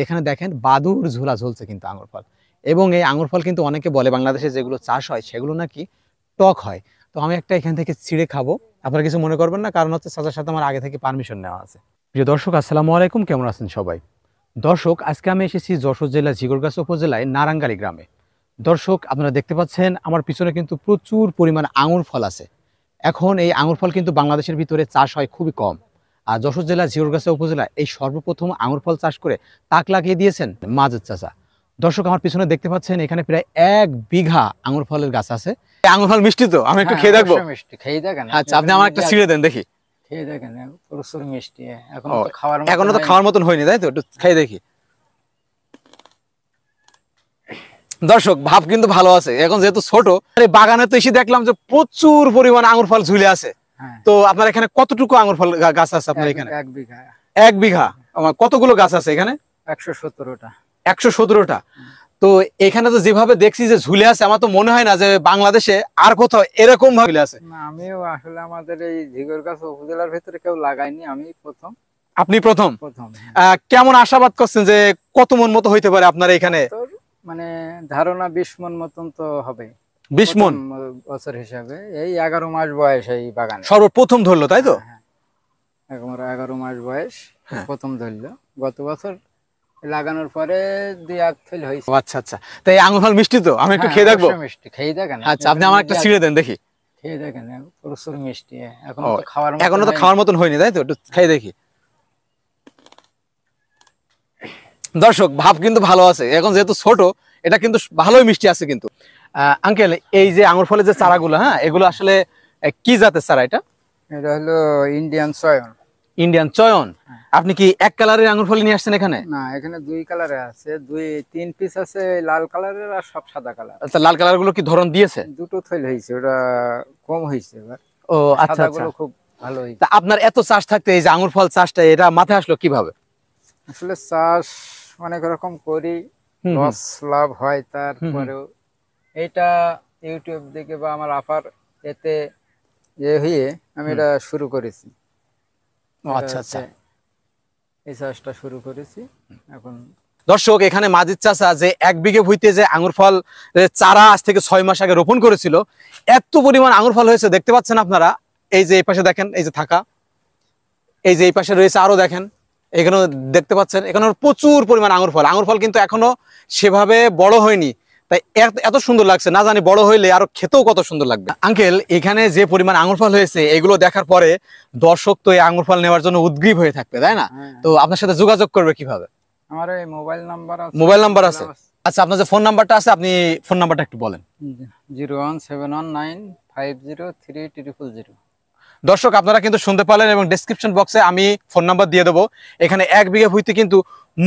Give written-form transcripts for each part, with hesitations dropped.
এখানে দেখেন বাদুর ঝোলা ঝুলছে কিন্তু আঙ্গুর ফল। এবং এই আঙ্গুর ফল কিন্তু অনেকে বলে বাংলাদেশে যেগুলো চাষ হয় সেগুলো নাকি টক হয়। তো আমি একটা এখান থেকে ছিঁড়ে খাবো, আপনারা কিছু মনে করবেন না, কারণ হচ্ছে চাচার সাথে আমার আগে থেকে পারমিশন নেওয়া আছে। প্রিয় দর্শক, আসসালামু আলাইকুম, কেমন আছেন সবাই? দর্শক, আজকে আমি এসেছি যশোর জেলা ঝিকরগাছা উপজেলায় নারাঙ্গালী গ্রামে। দর্শক, আপনারা দেখতে পাচ্ছেন আমার পিছনে কিন্তু প্রচুর পরিমাণ আঙ্গুর ফল আছে। এখন এই আঙ্গুর ফল কিন্তু বাংলাদেশের ভিতরে চাষ হয় খুবই কম। আর যশোর জেলা ঝিকরগাছা উপজেলায় এই সর্বপ্রথম আঙ্গুর ফল চাষ করে তাক লাগিয়ে দিয়েছেন মাজেদ চাচা। দর্শক, আমার পিছনে দেখতে পাচ্ছেন এখানে প্রায় 1 বিঘা আঙ্গুর ফলের গাছ আছে। আঙ্গুর ফল মিষ্টি তো, আমি একটু খেয়ে দেখবো? মিষ্টি খেয়ে দেখেন। আচ্ছা, আপনি আমার একটা ছিঁড়ে দেন দেখি। খেয়ে দেখেন, প্রচুর মিষ্টি। এখনো তো খাওয়ার মতন হয়নি, তাই তো? একটু খেয়ে দেখি। দর্শক, ভাব কিন্তু ভালো আছে। এখন যেহেতু ছোট, বাগানে তো এসে দেখলাম যে প্রচুর পরিমাণ আঙ্গুর ফল ঝুলে আছে। তো আপনার এখানে কতটুকু আঙ্গুর ফল গাছ আছে আপনার এখানে? 1 বিঘা। 1 বিঘা। কতগুলো গাছ আছে এখানে? 117টা। 117টা। তো এখানে তো যেভাবে দেখছি যে ঝুলে আছে, আমার তো মনে হয় না যে বাংলাদেশে আর কোথাও এরকম ভাবে ঝুলে আছে। না, আমিও আসলে আমাদের এই ঝিকরগাছা উপজেলার ভিতরে কেউ লাগায়নি, আমি প্রথম। আপনি প্রথম? কেমন আশাবাদ করছেন যে কত মন মতো হইতে পারে আপনার এখানে? মানে ধারণা 20 মন মতন তো হবে। 20 মন বছর হিসাবে। এই 11 মাস বয়স এই বাগানে সর্বপ্রথম ধরলো, তাই তো? 11 মাস বয়স প্রথম ধরলো। গত বছর লাগানোর পরে 2-1 ফেল হয়েছে। আচ্ছা আচ্ছা, তো এই আঙ্গুর ফল মিষ্টি তো, আমি একটু খেয়ে দেখবো? মিষ্টি খেয়ে দেখেন। আচ্ছা, আপনি আমার একটা ছিঁড়ে দেন দেখি। খেয়ে দেখেন, প্রচুর মিষ্টি। এখনো তো খাওয়ার মতন হয়নি, তাই তো? একটু খেয়ে দেখি। দর্শক, ভাব কিন্তু ভালো আছে। এখন যেহেতু ছোট, এটা কিন্তু ভালোই মিষ্টি আছে কিন্তু। আঙ্কেল, এই যে আঙ্গুর ফলের যে চারাগুলো, হ্যাঁ, এগুলো আসলে কি জাতের চারা? এটা হলো ইন্ডিয়ান চয়ন। ইন্ডিয়ান চয়ন। আপনি কি এক কালারের আঙ্গুর ফল নিয়ে আসছেন এখানে? না, এখানে 2 কালারের আছে। 2-3 পিস আছে লাল কালারের, আর সব সাদা কালার। আচ্ছা, লাল কালার গুলো কি ধরন দিয়েছে? দুটো থইল হয়েছে, ওটা কম হয়েছে এবার। ও আচ্ছা আচ্ছা, খুব ভালো হয়েছে। তা আপনার এত চাষ থাকতে এই যে আঙ্গুর ফল চাষটা, এটা মাথায় আসলো কিভাবে? আসলে চাষ অনেক রকম করি, লস লাভ হয়। তারপরেও এটা ইউটিউব দেখে বা আমার আপার এতে হয়ে আমি এটা শুরু করেছি। আচ্ছা আচ্ছা, এই চাষটা শুরু করেছি এখন। দর্শক, এখানে মাজিদ চাচা যে 1 বিঘে ভুঁইতে যে আঙ্গুর ফল চারা আজ থেকে 6 মাস আগে রোপণ করেছিল, এত পরিমাণ আঙ্গুর ফল হয়েছে দেখতে পাচ্ছেন আপনারা। এই যে এই পাশে দেখেন, এই যে থাকা, এই যে এই পাশে রয়েছে আরো দেখেন, এখানেও দেখতে পাচ্ছেন, এখানে প্রচুর পরিমাণ আঙ্গুর ফল কিন্তু এখনো সেভাবে বড় হয়নি, তাই এত সুন্দর লাগছে। না জানি বড় হইলে আরো খেতেও কত সুন্দর লাগবে। আঙ্কেল, এখানে যে পরিমাণ আঙ্গুর ফল হয়েছে, এগুলো দেখার পরে দর্শক তো এই আঙ্গুর ফল নেওয়ার জন্য উদ্গ্রীব হয়ে থাকবে, তাই না? তো আপনার সাথে যোগাযোগ করবে কিভাবে? আমার এই মোবাইল নাম্বার আছে। আচ্ছা, আপনার যে ফোন নাম্বারটা আছে, আপনি ফোন নাম্বারটা একটু বলেন। 01719503000। দর্শক, আপনারা কিন্তু শুনতে পারলেন, এবং ডেসক্রিপশন বক্সে আমি ফোন নাম্বার দিয়ে দেবো। এখানে 1 বিঘা ভুঁইতে কিন্তু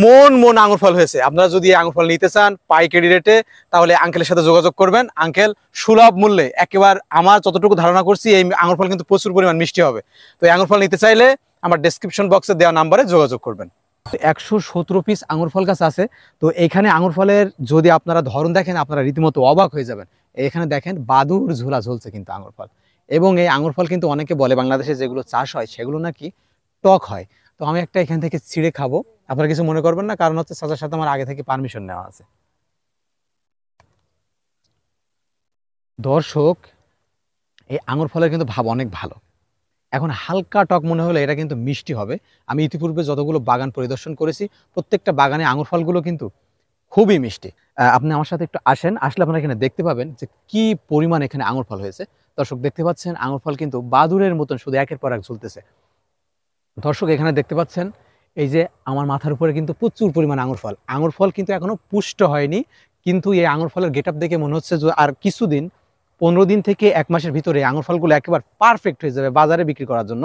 মন আঙ্গুর ফল হয়েছে। আপনারা যদি আঙ্গুর ফল নিতে চান পাইকারি রেটে, তাহলে আঙ্কেলের সাথে যোগাযোগ করবেন। আঙ্কেল সুলভ মূল্যে, একেবারে আমার যতটুকু ধারণা করছি, এই আঙ্গুর ফল কিন্তু প্রচুর পরিমাণ মিষ্টি হবে। তো এই আঙ্গুর ফল নিতে চাইলে আমার ডেসক্রিপশন বক্সে দেওয়া নাম্বারে যোগাযোগ করবেন। 117 পিস আঙ্গুর ফল গাছ আছে। তো এখানে আঙ্গুর ফলের যদি আপনারা ধরন দেখেন, আপনারা রীতিমতো অবাক হয়ে যাবেন। এখানে দেখেন বাদুর ঝোলা ঝুলছে কিন্তু আঙ্গুর ফল। এবং এই আঙ্গুর ফল কিন্তু অনেকে বলে বাংলাদেশে যেগুলো চাষ হয় সেগুলো নাকি টক হয়। তো আমি একটা এখান থেকে ছিঁড়ে খাবো, আপনারা কিছু মনে করবেন না, কারণ হচ্ছে চাচার সাথে আমার আগে থেকে পারমিশন নেওয়া আছে। দর্শক, এই আঙ্গুর ফলের কিন্তু ভাব অনেক ভালো। এখন হালকা টক মনে হলে এটা কিন্তু মিষ্টি হবে। আমি ইতিপূর্বে যতগুলো বাগান পরিদর্শন করেছি, প্রত্যেকটা বাগানে আঙ্গুর ফলগুলো কিন্তু খুবই মিষ্টি। আপনি আমার সাথে একটু আসেন, আসলে আপনারা এখানে দেখতে পাবেন যে কি পরিমাণ এখানে আঙ্গুর ফল হয়েছে। দর্শক, দেখতে পাচ্ছেন আঙ্গুর ফল কিন্তু বাদুরের মতন শুধু একের পর এক ঝুলতেছে। দর্শক, এখানে দেখতে পাচ্ছেন এই যে আমার মাথার উপরে কিন্তু প্রচুর পরিমাণ আঙ্গুর ফল কিন্তু এখনো পুষ্ট হয়নি, কিন্তু এই আঙ্গুর ফলের গেট আপ দেখে মনে হচ্ছে যে আর কিছুদিন, 15 দিন থেকে 1 মাসের ভিতরে আঙ্গুর ফলগুলো একেবারে পারফেক্ট হয়ে যাবে বাজারে বিক্রি করার জন্য।